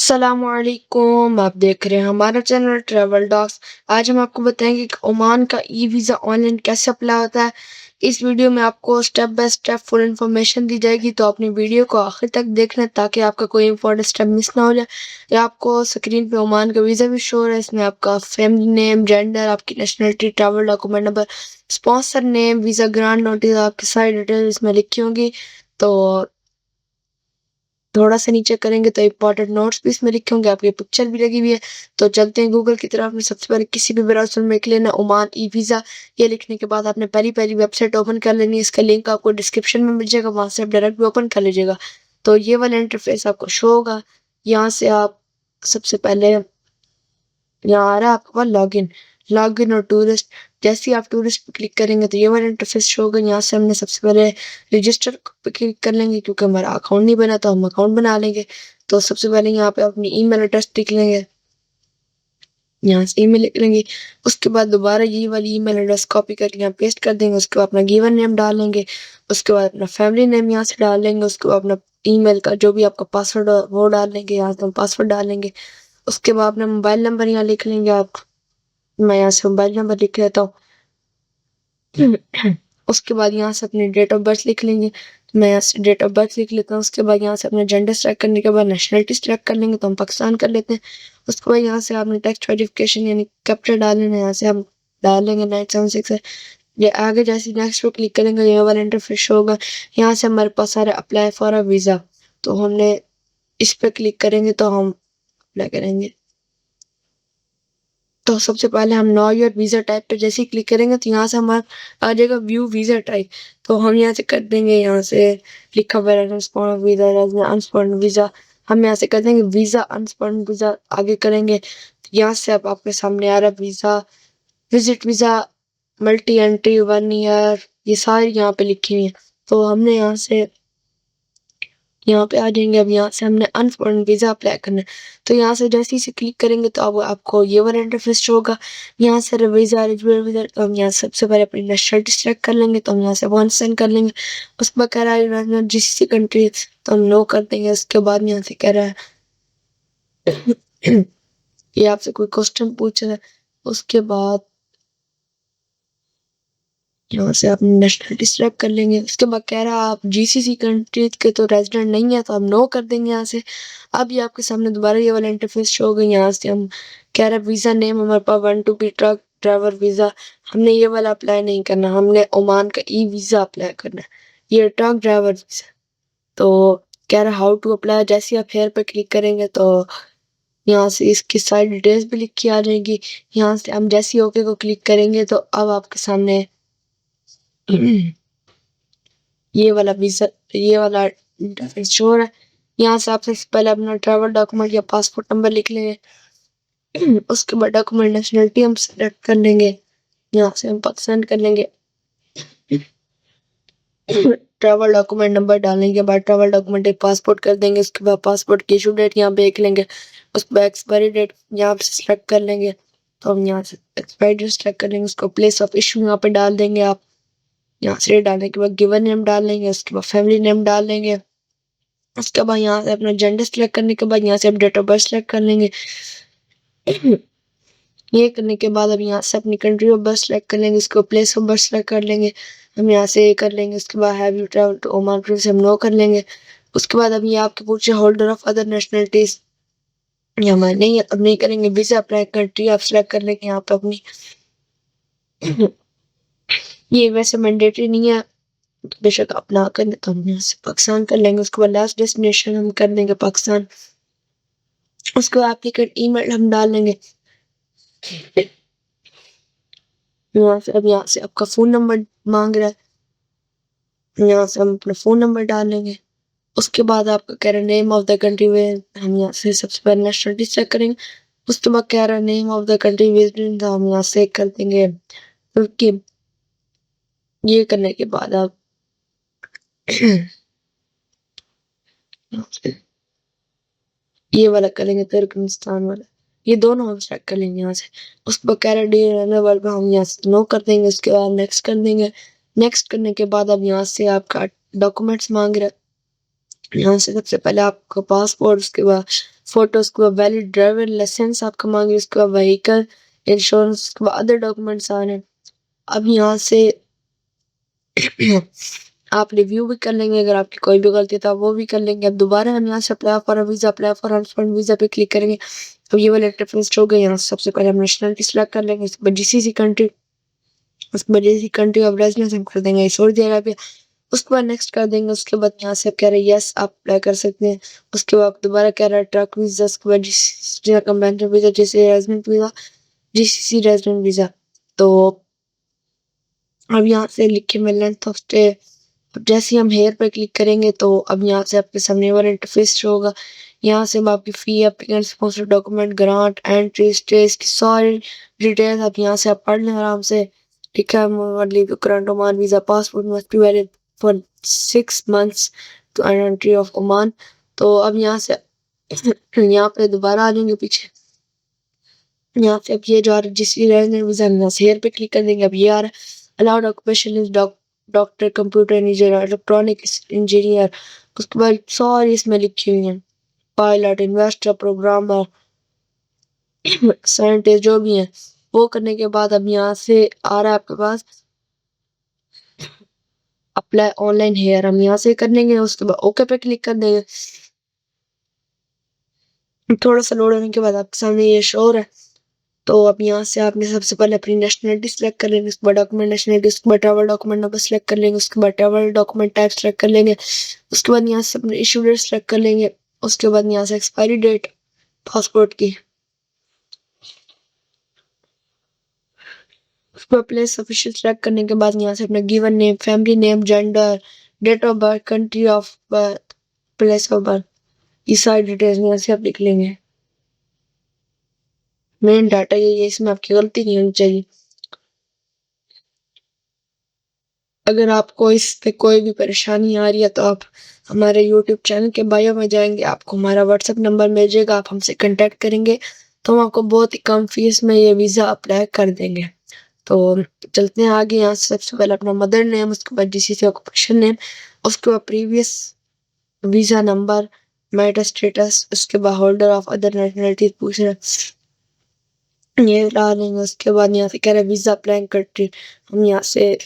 अस्सलामुअलैकुम, आप देख रहे हैं हमारा चैनल ट्रैवल डॉग्स। आज हम आपको बताएंगे कि ओमान का ई वीज़ा ऑनलाइन कैसे अप्लाई होता है। इस वीडियो में आपको step by step full information दी जाएगी, तो अपनी वीडियो को आखिर तक देखना है ताकि आपका कोई इंपॉर्टेंट स्टेप मिस ना हो जाए। या आपको स्क्रीन पे ओमान का वीज़ा भी शो हो रहा है, इसमें आपका फैमिली नेम, जेंडर, आपकी nationality, travel document number, sponsor name, visa grant notice, आपकी सारी डिटेल इसमें लिखी होंगी। तो थोड़ा सा नीचे करेंगे तो इंपॉर्टेंट नोट्स भी इसमें लिखे होंगे, आपकी पिक्चर भी लगी हुई है। तो चलते हैं गूगल की तरफ में। सबसे पहले किसी भी ब्राउज़र में लिख लेना ओमान ई वीज़ा। ये लिखने के बाद आपने पहली पहली वेबसाइट ओपन कर लेनी है। इसका लिंक आपको डिस्क्रिप्शन में मिल जाएगा, वहाँ से आप डायरेक्ट भी ओपन कर लीजिएगा। तो ये वाला इंटरफेस आपको शो होगा। यहाँ से आप सबसे पहले यहाँ आ रहा है आपके पास लॉगिन और टूरिस्ट। जैसे ही आप टूरिस्ट पे क्लिक करेंगे तो ये वाला इंटरफेस शो होगा। यहाँ से हमने सबसे पहले रजिस्टर पे क्लिक कर लेंगे, क्योंकि हमारा अकाउंट नहीं बना तो हम अकाउंट बना लेंगे। तो सबसे पहले यहाँ पे अपनी ईमेल एड्रेस लिख लेंगे, यहाँ से ईमेल लिख लेंगे। उसके बाद दोबारा ये वाली ईमेल एड्रेस कॉपी करके यहाँ पेस्ट कर देंगे। उसके बाद अपना गिवन नेम डालेंगे। उसके बाद अपना फैमिली नेम यहाँ से डाल लेंगे। उसके बाद अपना ईमेल का जो भी आपका पासवर्ड वो डाल लेंगे, यहाँ से हम पासवर्ड डालेंगे। उसके बाद अपना मोबाइल नंबर यहाँ लिख लेंगे। आप मैं यहाँ से मोबाइल नंबर लिख लेता हूँ। उसके बाद यहाँ से अपनी डेट ऑफ बर्थ लिख लेंगे। मैं यहाँ से डेट ऑफ बर्थ लिख लेता हूँ। उसके बाद यहाँ से अपना जेंडर सेलेक्ट करने के बाद नेशनलिटी सेलेक्ट कर लेंगे, तो हम पाकिस्तान कर लेते हैं। उसके बाद यहाँ से आपने टेक्स्ट वेरिफिकेशन यानी कैप्चा डालना है, यहाँ से हम डाल लेंगे 976 है। ये आगे जैसे नेक्स्ट पे क्लिक करेंगे ये वाला इंटरफेस होगा। यहाँ से हमारे पास आ रहा है अप्लाई फॉर अ वीज़ा। तो हमने इस पे क्लिक करेंगे तो हम अप्लाई करेंगे। तो सबसे पहले हम नो योर वीज़ा टाइप पे जैसे ही क्लिक करेंगे तो यहाँ से हमारा आ जाएगा व्यू वीज़ा टाइप। तो हम यहाँ से कर देंगे, यहाँ से लिखा हुआ है अनस्पॉन्ड वीज़ा, अनस्पॉन्ड वीज़ा। हम यहाँ से कर देंगे वीज़ा अनस्पॉन्ड वीज़ा, आगे करेंगे। यहाँ से अब आपके सामने आ रहा है visa, visit visa, multi entry, 1 year, ये सारी यहाँ पे लिखी हुई है। तो हमने यहाँ पे आ जाएंगे। अब यहाँ से हमने अनस्पॉन्ड वीज़ा अप्लाई करना है। तो यहाँ से जैसे ही इसे क्लिक करेंगे तो अब आपको ये वाला इंटरफेस शो होगा। यहाँ से वीज़ा एलिजिबल वीज़ा, तो हम यहाँ सबसे पहले अपनी नेशनलिटी सेलेक्ट कर लेंगे। तो हम यहाँ से वन सेंड कर लेंगे। उसके बाद कह रहा है जीसीसी कंट्री, तो हम नो कर देंगे। उसके बाद यहाँ से कह रहा है ये आपसे कोई क्वेश्चन पूछ रहा है। उसके बाद यहाँ से आप नेशनलिटी सेलेक्ट कर लेंगे। उसके बाद कह रहा है आप जीसीसी कंट्रीज के तो रेजिडेंट नहीं है, तो हम नो कर देंगे यहाँ से। अब ये आपके सामने दोबारा ये वाला इंटरफेस शो होगा। यहाँ से हम कह रहा है वीज़ा नेम हमारे पास one two B truck driver visa, हमने ये वाला अप्लाई नहीं करना, हमने ओमान का ई वीज़ा अप्लाई करना है, ये ट्रक ड्राइवर वीज़ा। तो कह रहा है हाउ टू अप्लाई। जैसे ही आप हेयर पे क्लिक करेंगे तो यहाँ से इसकी सारी डिटेल्स भी लिखी आ जाएंगी। यहाँ से हम जैसे ही ओके को क्लिक करेंगे तो अब आपके सामने ये वाला वीज़ा, ये वाला इंटरफेस शो हो रहा है। यहाँ से आप सबसे पहले अपना ट्रैवल डॉक्यूमेंट या पासपोर्ट नंबर लिख लेंगे। उसके बाद डॉक्यूमेंट नेशनलिटी हम सेलेक्ट कर लेंगे, यहाँ से हम पाकिस्तान कर लेंगे। ट्रैवल डॉक्यूमेंट नंबर डालने के बाद ट्रैवल डॉक्यूमेंट एक पासपोर्ट कर देंगे। उसके बाद पासपोर्ट की इशू डेट यहाँ पे देख लेंगे। उसके बाद एक्सपायरी डेट यहाँ पे सेलेक्ट कर लेंगे। तो हम यहाँ से एक्सपायरी डेट सेलेक्ट कर लेंगे। उसको प्लेस ऑफ इशू यहाँ पे डाल देंगे। आप यहाँ से डालने के बाद गिवन नेम डाल लेंगे। उसके बाद फैमिली नेम डाल लेंगे। उसके बाद यहाँ से अपना जेंडर सेलेक्ट करने के बाद यहाँ से आप डेट ऑफ बर्थ सेलेक्ट कर लेंगे। ये करने के बाद अब यहाँ से अपनी कंट्री ऑफ बर्थ सेलेक्ट कर लेंगे। उसको प्लेस ऑफ बर्थ सेलेक्ट कर लेंगे। हम यहाँ से ये कर लेंगे। उसके बाद have you travel to Oman से हम नो कर लेंगे। उसके बाद अब ये आपके पूछे होल्डर ऑफ अदर नेशनलिटीज, ये हमारे नहीं, अब नहीं करेंगे। वीजा अप्लाई कंट्री आप सेलेक्ट कर लेंगे यहाँ पे अपनी। ये वैसे मैंडेटरी नहीं है, बेशक आप ना करें, तो हम यहाँ से पाकिस्तान कर लेंगे। उसके बाद लास्ट डेस्टिनेशन हम कर देंगे पाकिस्तान। उसके बाद एप्लीकेंट ईमेल हम डाल लेंगे। यहाँ से अब यहाँ से आपका फ़ोन नंबर मांग रहा है, यहाँ से हम अपना फ़ोन नंबर डाल लेंगे। उसके बाद आपका कह रहा है नेम ऑफ द कंट्री में, हम यहाँ से सबसे पहले नेशनलिटी चेक करेंगे। उसके बाद कह रहा है name of the country visiting, तो हम यहाँ से कर देंगे तुर्की। ये करने के बाद आप ये वाला करेंगे तुर्कमेनिस्तान वाला, ये दोनों हम सेलेक्ट कर लेंगे यहाँ से। उसके बाद कह रहा है डे वाले पे हम यहाँ से नो कर देंगे। उसके बाद नेक्स्ट कर देंगे। नेक्स्ट करने के बाद अब यहाँ से आपका डॉक्यूमेंट्स मांग रहा है। यहाँ से सबसे पहले आपका पासपोर्ट, उसके बाद फोटो, उसके बाद वैलिड ड्राइवर लाइसेंस आपका मांगे, उसके बाद व्हीकल इंश्योरेंस, उसके बाद अदर डॉक्यूमेंट्स आ रहे हैं। अब यहाँ से आप रिव्यू भी कर लेंगे, अगर आपकी कोई भी गलती है तो आप वो भी कर लेंगे। अब दोबारा हम यहाँ से अप्लाई फॉर हस्बैंड वीजा पे क्लिक करेंगे। अब ये वाला इंटरफेस हो गया। यहाँ से सबसे पहले हम नेशनलिटी सिलेक्ट कर लेंगे, उसके बाद जीसीसी कंट्री, उसके बाद जीसीसी कंट्री ऑफ रेजिडेंस हम कर देंगे सऊदी अरबिया। उसके बाद नेक्स्ट कर देंगे। उसके बाद यहाँ से आप कह रहे हैं यस आप अप्लाई कर सकते हैं। उसके बाद दोबारा कह रहा है ट्रक वीजा, उसके बाद GCC convention visa, GCC resident visa, GCC resident visa. तो अब यहाँ से लिखे में लेंथ ऑफ स्टे। अब जैसे ही हम हेयर पे क्लिक करेंगे तो अब यहाँ से आपके सामने वाला इंटरफेस शो होगा। यहाँ से हम आपकी fee, applicant, sponsor document, grant, entry, stage की सारी डिटेल्स आप यहाँ से आप पढ़ लें आराम से। ठीक है, current Oman visa passport must be valid for 6 months to entry of Oman. तो अब यहाँ से यहाँ पे दोबारा आ जाएंगे पीछे। यहाँ से अब ये जो आ रहा है जिस रेजिडेंट वीजा यहाँ से हेयर पे क्लिक कर देंगे। अब ये आ रहा है allowed occupation is doctor, computer engineer, electronic engineer. उसके बाद सारी इसमें लिखी हुई हैं, पायलट, इन्वेस्टर, प्रोग्रामर, साइंटिस्ट, जो भी है। वो करने के बाद अब यहाँ से आ रहा है आपके पास अप्लाई ऑनलाइन हेयर, हम यहाँ से कर लेंगे। उसके बाद ओके पे क्लिक कर देंगे। थोड़ा सा लोड होने के बाद आपके सामने ये शो हो रहा है। तो अब यहाँ से आपने सबसे पहले अपनी नेशनलिटी सिलेक्ट कर लेंगे, उसके बाद डॉक्यूमेंट नेशनलिटी, उसके बाद ट्रैवल डॉक्यूमेंट नंबर सिलेक्ट कर लेंगे, उसके बाद ट्रैवल डॉक्यूमेंट टाइप सिलेक्ट कर लेंगे। उसके बाद यहाँ से अपने इशू डेट सिलेक्ट कर लेंगे। उसके बाद यहाँ से एक्सपायरी डेट पासपोर्ट की, उसके बाद प्लेस ऑफिशियल सिलेक्ट करने के बाद यहाँ से अपना given name, family name, gender, date of birth, country of birth, place of birth, ये सारी डिटेल्स यहाँ से आप लिख लेंगे। मेन डाटा ये है, इसमें आपकी गलती नहीं होनी चाहिए। अगर आपको इस पे कोई भी परेशानी आ रही है तो आप हमारे यूट्यूब चैनल के बायो में जाएंगे, आपको हमारा व्हाट्सएप नंबर मिल जाएगा, आप हमसे कांटेक्ट करेंगे तो हम आपको बहुत ही कम फीस में ये वीज़ा अप्लाई कर देंगे। तो चलते हैं आगे। यहाँ से सबसे पहले अपना मदर नेम, उसके बाद जीसीसी ऑक्यूपेशन नेम, उसके बाद previous visa number, marital status, उसके बाद होल्डर ऑफ अदर नेशनलिटीज पूछ रहे हैं, ये डालेंगे। उसके बाद यहाँ से कह रहे हैं वीज़ा अप्लाई कंट्री, हम यहाँ से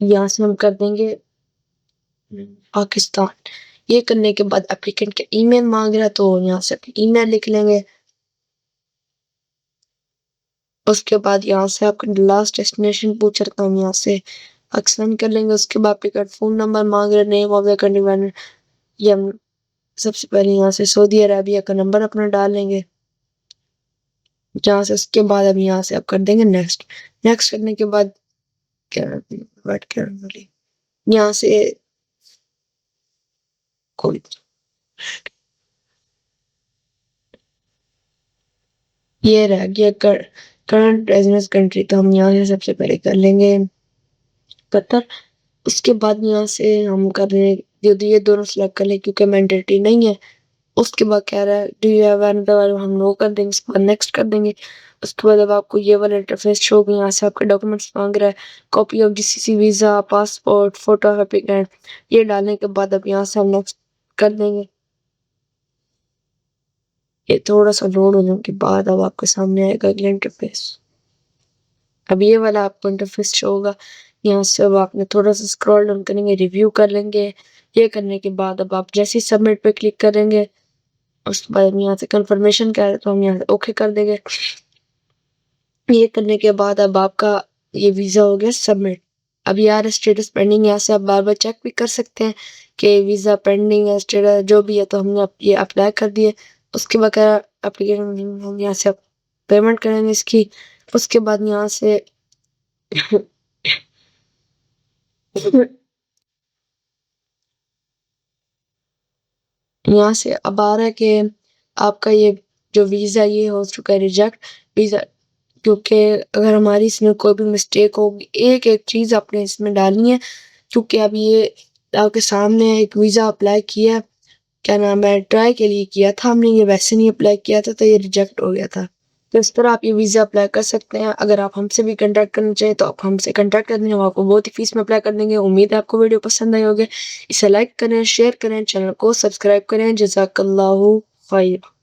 यहाँ से हम कर देंगे पाकिस्तान। ये करने के बाद एप्लीकेंट का ईमेल मांग रहा है तो यहाँ से ईमेल लिख लेंगे। उसके बाद यहाँ से आपका लास्ट डेस्टिनेशन पूछ रहा था, हम यहाँ से पाकिस्तान कर लेंगे। उसके बाद एप्लीकेंट फोन नंबर मांग रहे, नेम ऑफ द कंट्री, ये हम सबसे पहले यहाँ से सऊदी अरेबिया का नंबर अपना डाल लेंगे। जहाँ से उसके बाद अब यहाँ से आप कर देंगे नेक्स्ट। नेक्स्ट करने के बाद यहाँ से कोई ये रह गया करंट रेजिडेंस कंट्री, तो हम यहाँ से सबसे पहले कर लेंगे कतर। उसके बाद यहाँ से हम कर रहे हैं ये दोनों सिलेक्ट कर लें क्योंकि मैंडेटरी नहीं है। उसके बाद कह रहा है डू यू हैव अनदर, हम नो कर देंगे। उसके बाद नेक्स्ट कर देंगे। उसके बाद अब आपको ये वाला इंटरफेस शो होगा। यहाँ से आपके डॉक्यूमेंट्स मांग रहा है, copy of GCC visa, passport, photo of applicant. ये डालने के बाद अब यहाँ से हम नेक्स्ट कर देंगे। ये थोड़ा सा लोड होने के बाद अब आपके सामने आएगा अगला इंटरफेस। अब ये वाला आपको इंटरफेस शो होगा। यहाँ से अब आपने थोड़ा सा स्क्रॉल डाउन करेंगे, रिव्यू कर लेंगे। ये करने के बाद अब आप जैसे ही सबमिट पे क्लिक करेंगे उसके बाद यहाँ से कंफर्मेशन कह रहे तो हम यहाँ से ओके कर देंगे। ये करने के बाद अब आपका ये वीज़ा हो गया सबमिट। अब यार स्टेटस पेंडिंग, यहाँ से आप बार बार चेक भी कर सकते हैं कि वीज़ा पेंडिंग है, स्टेटस जो भी है। तो हमने ये अप्लाई कर दिए। उसके बाद एप्लीकेशन हम यहाँ से पेमेंट करेंगे इसकी। उसके बाद यहाँ से यहाँ से अब आ रहा है कि आपका ये जो वीज़ा ये हो चुका है रिजेक्ट वीज़ा, क्योंकि अगर हमारी इसमें कोई भी मिस्टेक होगी, एक एक चीज़ आपने इसमें डालनी है। क्योंकि अब ये आपके सामने एक वीज़ा अप्लाई किया, क्या नाम है, ट्राई के लिए किया था हमने, ये वैसे नहीं अप्लाई किया था तो ये रिजेक्ट हो गया था। तो इस तरह आप ये वीज़ा अप्लाई कर सकते हैं। अगर आप हमसे भी कॉन्टैक्ट करना चाहें तो आप हमसे कॉन्टैक्ट कर लें, हम आपको बहुत ही फ़ीस में अप्लाई कर देंगे। उम्मीद है आपको वीडियो पसंद आई होगी। इसे लाइक करें, शेयर करें, चैनल को सब्सक्राइब करें। जज़ाकल्लाहु खैर।